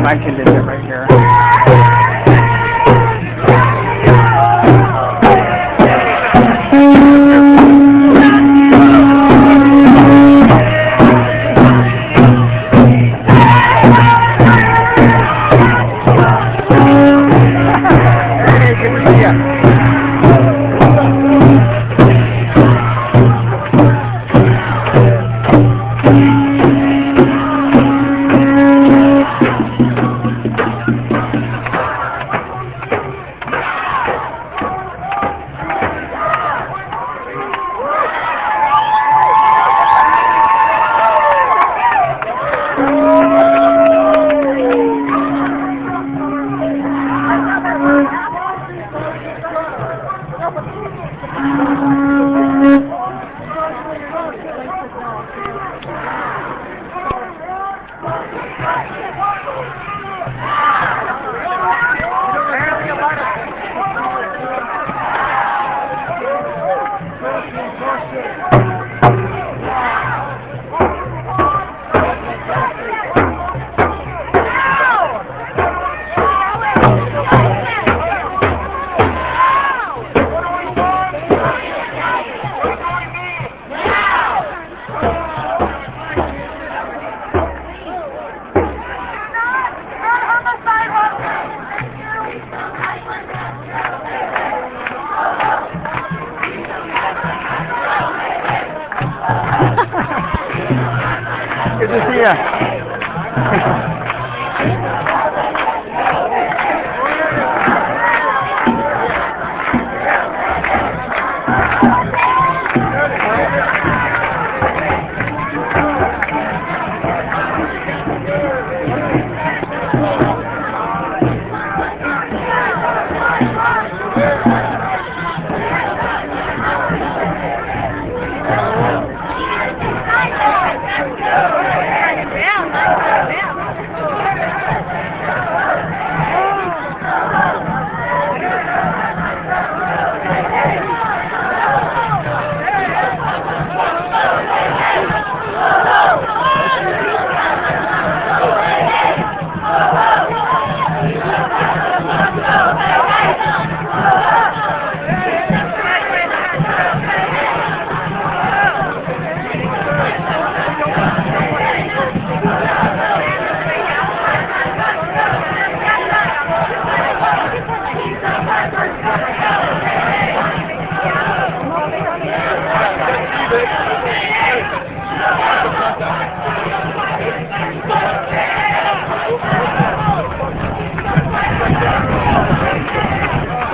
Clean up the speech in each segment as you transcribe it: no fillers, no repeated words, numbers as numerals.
I can do it right here. Hey, good to see ya. Good to see ya.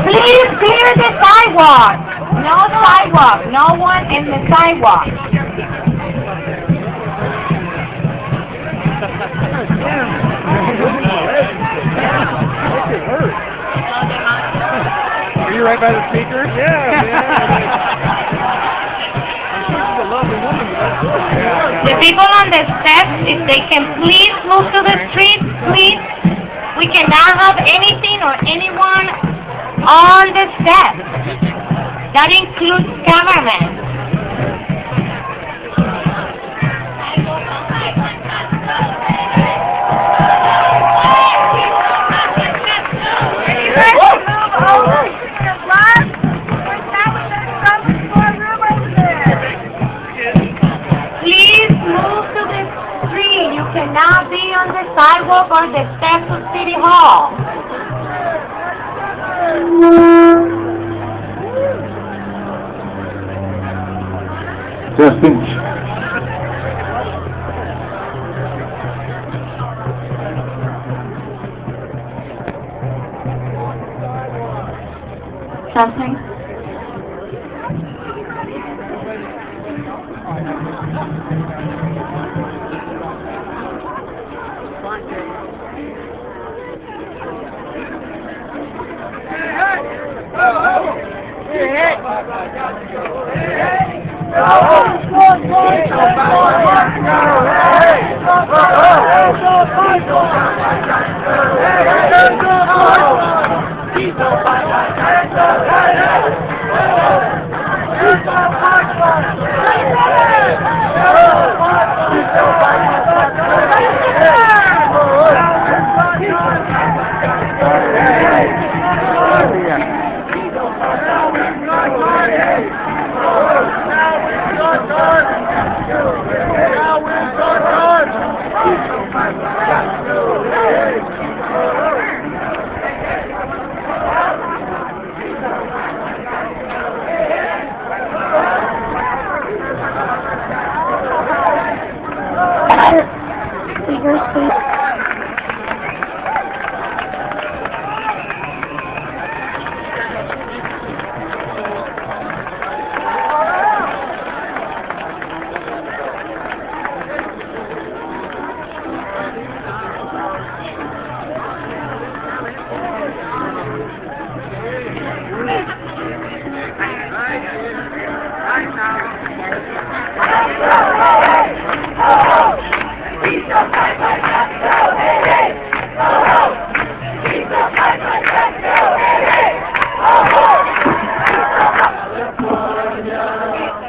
Please clear the sidewalk. No sidewalk. No one in the sidewalk. Are you right by the speaker? Yeah, The people on the steps, if they can please move to the street, please. We cannot have anything or anyone on the steps. That includes cameramen. Please move to the street. You cannot be on the sidewalk or the steps of City Hall. Testing. Testing.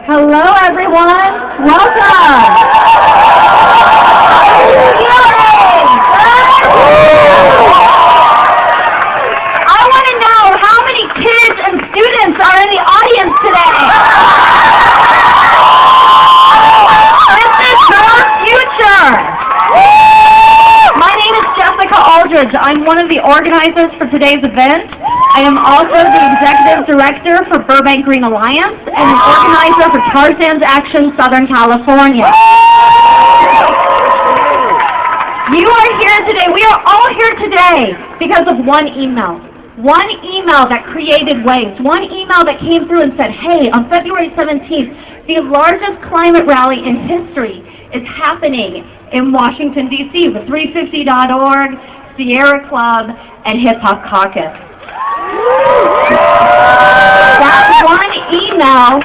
Hello, everyone. Welcome. I want to know how many kids and students are in the audience today. This is your future. My name is Jessica Aldridge. I'm one of the organizers for today's event. I am also the Executive Director for Burbank Green Alliance and an organizer for Tarzan's Action Southern California. You are here today, we are all here today because of one email. One email that created waves. One email that came through and said, hey, on February 17th, the largest climate rally in history is happening in Washington, D.C. with 350.org, Sierra Club, and Hip Hop Caucus. That one email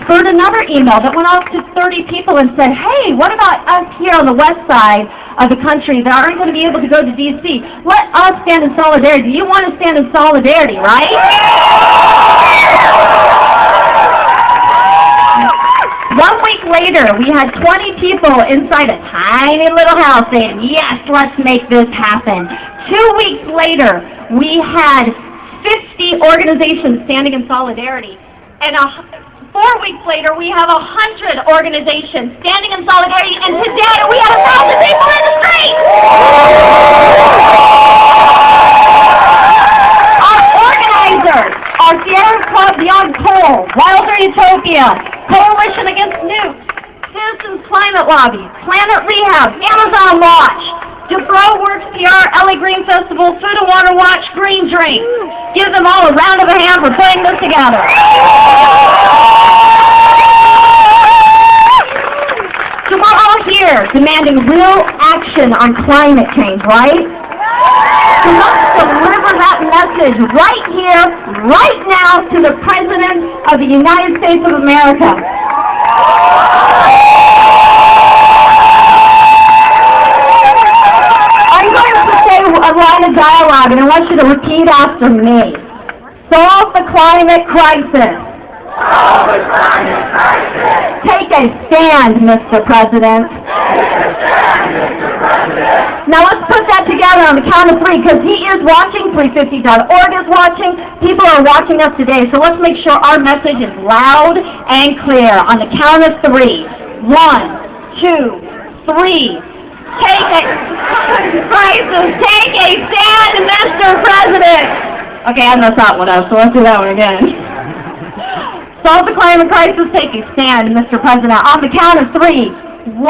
spurred another email that went off to 30 people and said, hey, what about us here on the west side of the country that aren't going to be able to go to D.C.? Let us stand in solidarity. You want to stand in solidarity, right? 1 week later, we had 20 people inside a tiny little house saying, yes, let's make this happen. 2 weeks later, we had 50 organizations standing in solidarity. And 4 weeks later, we have 100 organizations standing in solidarity. And today, we have 1,000 people in the street! Our organizers are Sierra Club Beyond Coal, Wilder Utopia, Coalition Against Nukes, Citizens Climate Lobby, Planet Rehab, Amazon Watch, DeBro Works PR, LA Green Festival, Food and Water Watch, Green Drink. Give them all a round of a hand for putting this together. So we're all here demanding real action on climate change, right? So let's deliver that message right here, right now, to the President of the United States of America. I'm going to say a line of dialogue, and I want you to repeat after me. Solve the climate crisis. Solve the climate crisis. Take a stand, Mr. President. Take a stand, Mr. President. Now let's put that together on the count of 3, because he is watching, 350.org is watching, people are watching us today, so let's make sure our message is loud and clear. On the count of 3. 1, 2, 3. Take a crisis. Take a stand, Mr. President. Okay, I messed that one up, so let's do that one again. Solve the climate crisis. Take a stand, Mr. President. On the count of 3. 1,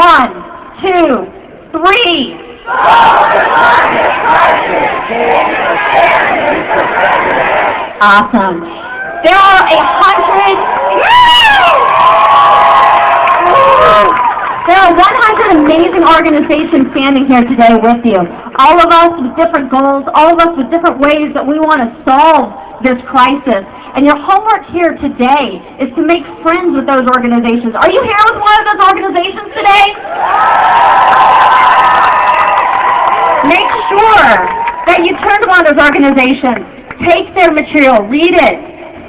2, 3. Solve the climate crisis. Take a stand, Mr. President. Awesome. There are 100 amazing organizations standing here today with you. All of us with different goals, all of us with different ways that we want to solve this crisis. And your homework here today is to make friends with those organizations. Are you here with one of those organizations today? Make sure that you turn to one of those organizations, take their material, read it,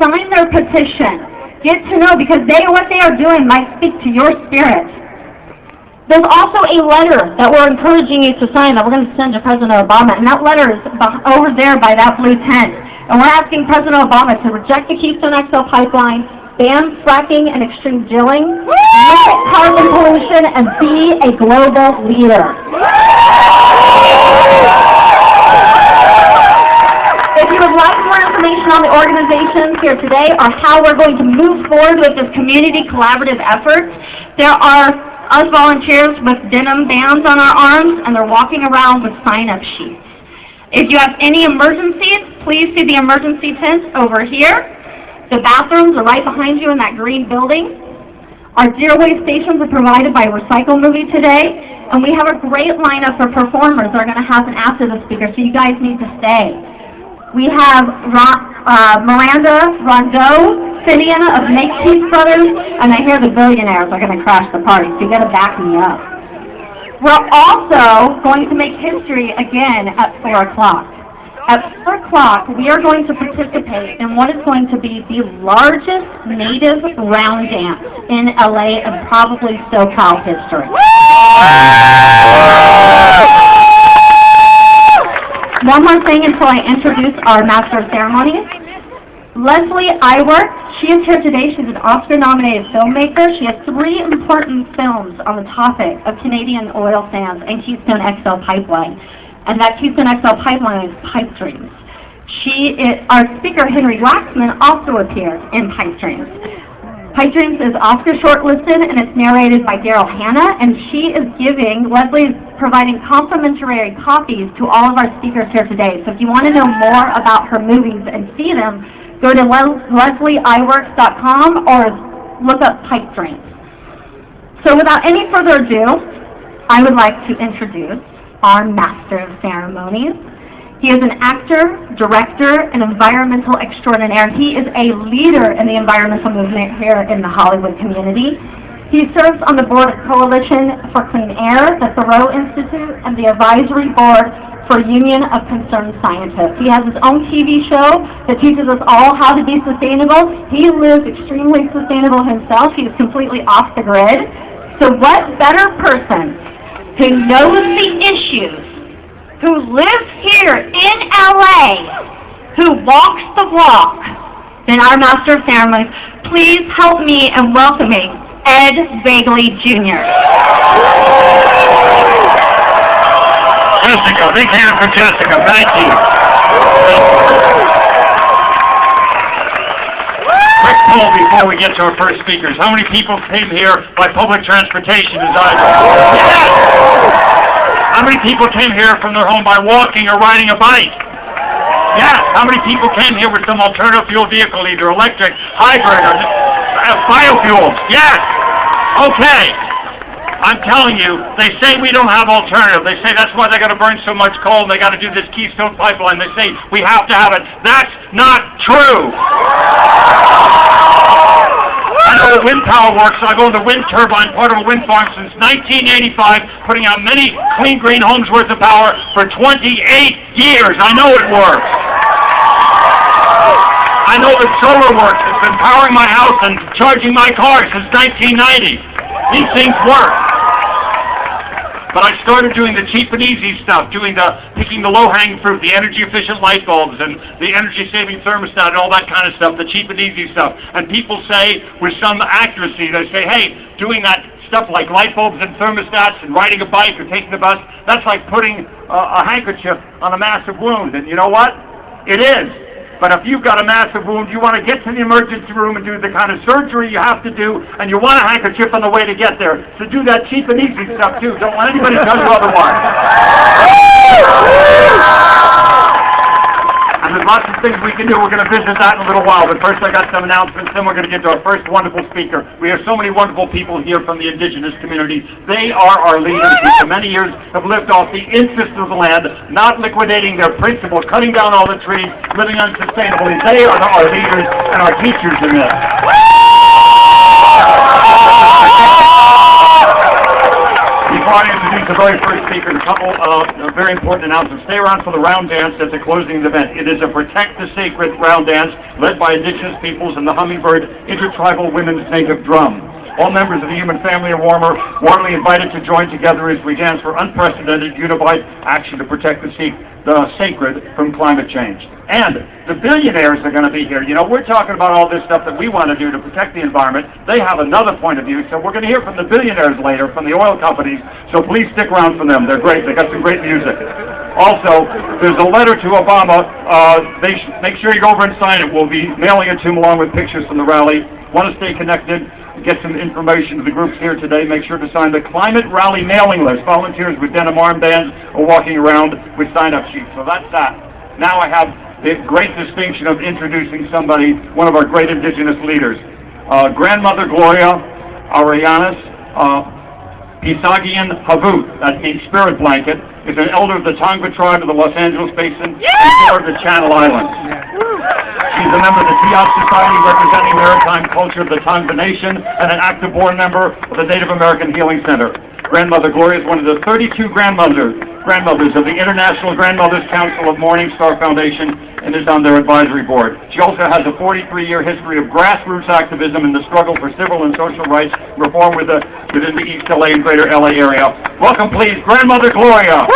sign their petition, get to know, because what they are doing might speak to your spirit. There's also a letter that we're encouraging you to sign that we're going to send to President Obama, and that letter is over there by that blue tent. And we're asking President Obama to reject the Keystone XL pipeline, ban fracking and extreme drilling, limit carbon pollution, and be a global leader. If you would like more information on the organizations here today or how we're going to move forward with this community collaborative effort, there are us volunteers with denim bands on our arms, and they're walking around with sign-up sheets. If you have any emergencies, please see the emergency tents over here. The bathrooms are right behind you in that green building. Our zero waste stations are provided by Recycle Movie today, and we have a great lineup for performers that are going to happen after the speaker, so you guys need to stay. We have Miranda Rondeau, Finian of Make Peace Brothers, and I hear the billionaires are going to crash the party, so you got to back me up. We're also going to make history again at 4 o'clock. At 4 o'clock, we are going to participate in what is going to be the largest native round dance in LA and probably SoCal history. One more thing until I introduce our Master of Ceremonies. Leslie Iwerk, she is here today. She's an Oscar-nominated filmmaker. She has 3 important films on the topic of Canadian oil sands and Keystone XL pipeline. And that Keystone XL pipeline is Pipe Dreams. Our speaker, Henry Waxman, also appears in Pipe Dreams. Pipe Dreams is Oscar shortlisted, and it's narrated by Daryl Hannah, and Leslie is providing complimentary copies to all of our speakers here today. So if you want to know more about her movies and see them, go to leslieIworks.com or look up Pipe Dreams. So without any further ado, I would like to introduce our Master of Ceremonies. He is an actor, director, and environmental extraordinaire. He is a leader in the environmental movement here in the Hollywood community. He serves on the board of Coalition for Clean Air, the Thoreau Institute, and the advisory board for Union of Concerned Scientists. He has his own TV show that teaches us all how to be sustainable. He lives extremely sustainable himself. He is completely off the grid. So what better person who knows the issues, who lives here in LA, who walks the walk, than our Master of Ceremonies. Please help me in welcoming Ed Begley Jr. Jessica, big hand for Jessica, thank you. Quick poll before we get to our first speakers. How many people came here by public transportation as I do? Yes! How many people came here from their home by walking or riding a bike? Yes! How many people came here with some alternative fuel vehicle, either electric, hybrid, or biofuels? Yes! Okay. I'm telling you, they say we don't have alternative. They say that's why they got to burn so much coal and they got to do this Keystone pipeline. They say we have to have it. That's not true. I know the wind power works, so I go in the wind turbine, part of a wind farm since 1985, putting out many clean green homes worth of power for 28 years. I know it works. I know that solar works. It's been powering my house and charging my car since 1990. These things work. But I started doing the cheap and easy stuff, picking the low-hanging fruit, the energy-efficient light bulbs and the energy-saving thermostat and all that kind of stuff, the cheap and easy stuff. And people say, with some accuracy, they say, hey, doing that stuff like light bulbs and thermostats and riding a bike or taking the bus, that's like putting a handkerchief on a massive wound. And you know what? It is. But if you've got a massive wound, you want to get to the emergency room and do the kind of surgery you have to do, and you want a handkerchief on the way to get there. So do that cheap and easy stuff, too. Don't let anybody tell you otherwise. And the There's lots of things we can do. We're going to visit that in a little while. But first I got some announcements, then we're going to get to our first wonderful speaker. We have so many wonderful people here from the indigenous community. They are our leaders who for many years have lived off the interest of the land, not liquidating their principle, cutting down all the trees, living unsustainably. They are our leaders and our teachers in this. Before I introduce the very first speaker, a couple of very important announcements. Stay around for the round dance at the closing of the event. It is a Protect the Sacred round dance led by Indigenous peoples and the Hummingbird Intertribal Women's Native Drum. All members of the human family are warmly invited to join together as we dance for unprecedented, unified action to protect the sacred from climate change. And the billionaires are going to be here. You know, we're talking about all this stuff that we want to do to protect the environment. They have another point of view, so we're going to hear from the billionaires later, from the oil companies, so please stick around for them. They're great. They got some great music. Also, there's a letter to Obama. Make sure you go over and sign it. We'll be mailing it to him along with pictures from the rally. Want to stay connected? Get some information to the groups here today. Make sure to sign the Climate Rally mailing list. Volunteers with denim armbands are walking around with sign-up sheets. So that's that. Now I have the great distinction of introducing somebody, one of our great Indigenous leaders. Grandmother Gloria Arianes Pisagian Havut, that means spirit blanket, is an elder of the Tongva tribe of the Los Angeles Basin and of the Channel Islands. She's a member of the Tiop Society representing maritime culture of the Tongva Nation and an active board member of the Native American Healing Center. Grandmother Gloria is one of the 32 grandmothers of the International Grandmothers Council of Morning Star Foundation and is on their advisory board. She also has a 43-year history of grassroots activism in the struggle for civil and social rights reform within the East LA and Greater LA area. Welcome, please, Grandmother Gloria.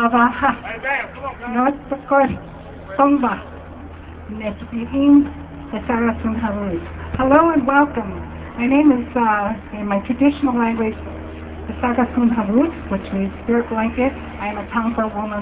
Avaha, not because Somba, Nesbihin, Esarasun Harus. Hello and welcome. My name is, in my traditional language, Esarasun Harus, which means spirit blanket. I am a Tongva woman.